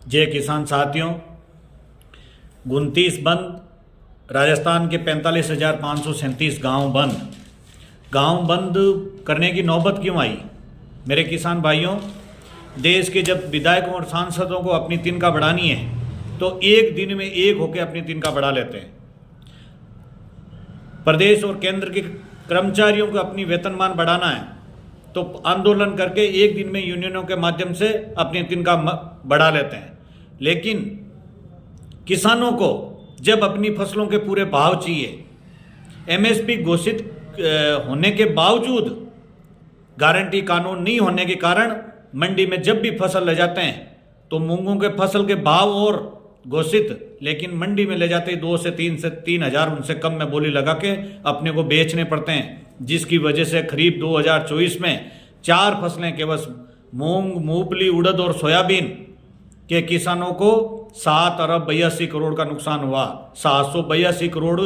जय किसान साथियों, 29 बंद, राजस्थान के 45,537 गांव बंद करने की नौबत क्यों आई? मेरे किसान भाइयों, देश के जब विधायकों और सांसदों को अपनी तिनका बढ़ानी है तो एक दिन में एक होकर अपनी तिनका बढ़ा लेते हैं। प्रदेश और केंद्र के कर्मचारियों को अपनी वेतनमान बढ़ाना है तो आंदोलन करके एक दिन में यूनियनों के माध्यम से अपनी तिनका बढ़ा लेते हैं। लेकिन किसानों को जब अपनी फसलों के पूरे भाव चाहिए, एमएसपी घोषित होने के बावजूद गारंटी कानून नहीं होने के कारण मंडी में जब भी फसल ले जाते हैं तो मूंगों के फसल के भाव और घोषित, लेकिन मंडी में ले जाते ही 2 से 3,000 उनसे कम में बोली लगा के अपने को बेचने पड़ते हैं, जिसकी वजह से खरीफ 2024 में 4 फसलें केवल मूंग, मूंगफली, उड़द और सोयाबीन के किसानों को 7 अरब 82 करोड़ का नुकसान हुआ। 782 करोड़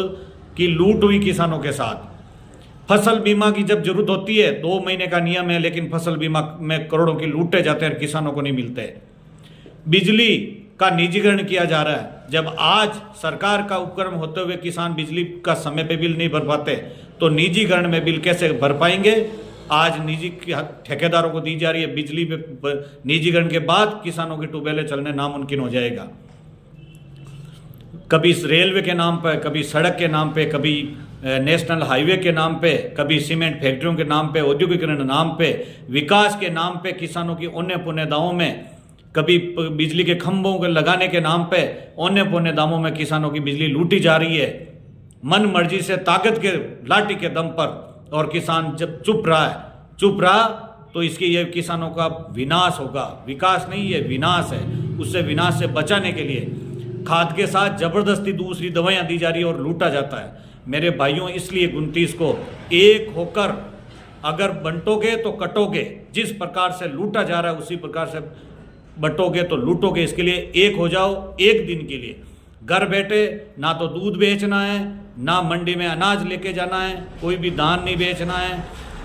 की लूट हुई किसानों के साथ। फसल बीमा की जब जरूरत होती है, 2 महीने का नियम है, लेकिन फसल बीमा में करोड़ों की लूटे जाते हैं, किसानों को नहीं मिलते। बिजली का निजीकरण किया जा रहा है। जब आज सरकार का उपक्रम होते हुए किसान बिजली का समय पे बिल नहीं भर पाते तो निजीकरण में बिल कैसे भर पाएंगे? आज निजी ठेकेदारों को दी जा रही है बिजली में, निजीकरण के बाद किसानों की ट्यूबवेलें चलने नामुमकिन हो जाएगा। कभी रेलवे के नाम पर, कभी सड़क के नाम पे, कभी नेशनल हाईवे के नाम पे, कभी सीमेंट फैक्ट्रियों के नाम पे, औद्योगिकरण के नाम पे, विकास के नाम पे किसानों की औने पौने दावों में, कभी बिजली के खंभों के लगाने के नाम पे औने पौने दामों में किसानों की बिजली लूटी जा रही है, मन मर्जी से, ताकत के लाठी के दम पर। और किसान जब चुप रहा तो इसके ये किसानों का विनाश होगा। विकास नहीं, ये विनाश है। उससे विनाश से बचाने के लिए खाद के साथ जबरदस्ती दूसरी दवाइयां दी जा रही है और लूटा जाता है। मेरे भाइयों, इसलिए 29 को एक होकर अगर बंटोगे तो कटोगे। जिस प्रकार से लूटा जा रहा है उसी प्रकार से बंटोगे तो लूटोगे। इसके लिए एक हो जाओ, एक दिन के लिए। घर बैठे ना तो दूध बेचना है, ना मंडी में अनाज लेके जाना है, कोई भी धान नहीं बेचना है।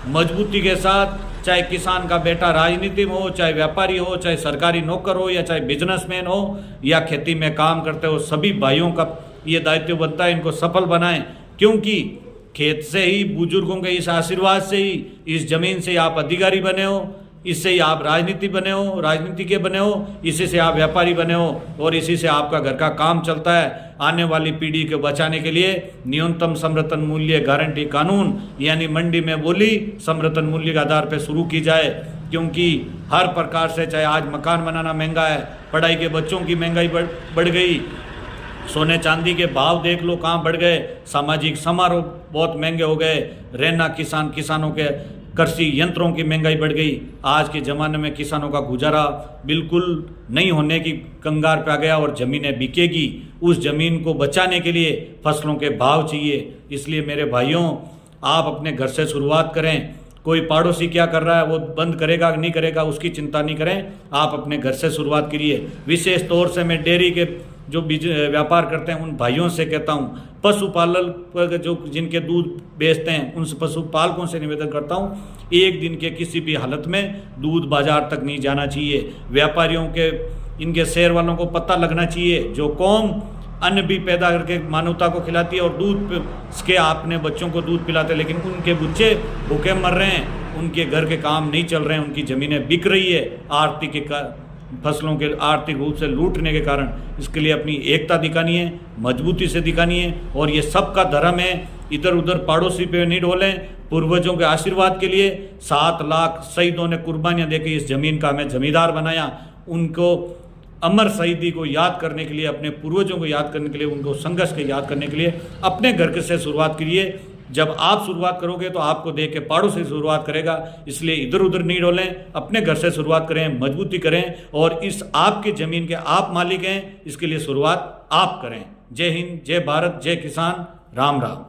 मजबूती के साथ, चाहे किसान का बेटा राजनीति में हो, चाहे व्यापारी हो, चाहे सरकारी नौकर हो, या चाहे बिजनेसमैन हो, या खेती में काम करते हो, सभी भाइयों का ये दायित्व बनता है इनको सफल बनाएं। क्योंकि खेत से ही, बुजुर्गों के इस आशीर्वाद से ही, इस जमीन से आप अधिकारी बने हो, इससे ही आप राजनीति के बने हो, इसी से आप व्यापारी बने हो, और इसी से आपका घर का काम चलता है। आने वाली पीढ़ी को बचाने के लिए न्यूनतम समर्थन मूल्य गारंटी कानून, यानी मंडी में बोली समर्थन मूल्य के आधार पर शुरू की जाए। क्योंकि हर प्रकार से, चाहे आज मकान बनाना महंगा है, पढ़ाई के बच्चों की महंगाई बढ़ गई, सोने चांदी के भाव देख लो कहाँ बढ़ गए, सामाजिक समारोह बहुत महंगे हो गए, रहना किसानों के कृषि यंत्रों की महंगाई बढ़ गई। आज के ज़माने में किसानों का गुजारा बिल्कुल नहीं होने की कंगार पे आ गया और ज़मीनें बिकेगी। उस ज़मीन को बचाने के लिए फसलों के भाव चाहिए। इसलिए मेरे भाइयों, आप अपने घर से शुरुआत करें। कोई पड़ोसी क्या कर रहा है, वो बंद करेगा नहीं करेगा, उसकी चिंता नहीं करें। आप अपने घर से शुरुआत करिए। विशेष तौर से मैं डेयरी के जो व्यापार करते हैं उन भाइयों से कहता हूँ, पशुपालन जो जिनके दूध बेचते हैं उन पशुपालकों से निवेदन करता हूँ, एक दिन के किसी भी हालत में दूध बाजार तक नहीं जाना चाहिए। व्यापारियों के, इनके शहर वालों को पता लगना चाहिए, जो कौम अन्न भी पैदा करके मानवता को खिलाती है और दूध के अपने बच्चों को दूध पिलाते हैं, लेकिन उनके बच्चे भूखे मर रहे हैं, उनके घर के काम नहीं चल रहे हैं, उनकी ज़मीनें बिक रही है फसलों के आर्थिक रूप से लूटने के कारण। इसके लिए अपनी एकता दिखानी है, मजबूती से दिखानी है, और ये सबका धर्म है। इधर उधर पड़ोसी पे नहीं डोलें। पूर्वजों के आशीर्वाद के लिए 7 लाख शहीदों ने कुर्बानियाँ देकर इस ज़मीन का हमें जमींदार बनाया। उनको अमर शहीदी को याद करने के लिए, अपने पूर्वजों को याद करने के लिए, उनको संघर्ष को याद करने के लिए अपने घर से शुरुआत करिए। जब आप शुरुआत करोगे तो आपको देख के पहाड़ों से शुरुआत करेगा। इसलिए इधर उधर नहीं डोलें, अपने घर से शुरुआत करें, मजबूती करें, और इस आपकी ज़मीन के आप मालिक हैं, इसके लिए शुरुआत आप करें। जय हिंद, जय भारत, जय किसान, राम राम।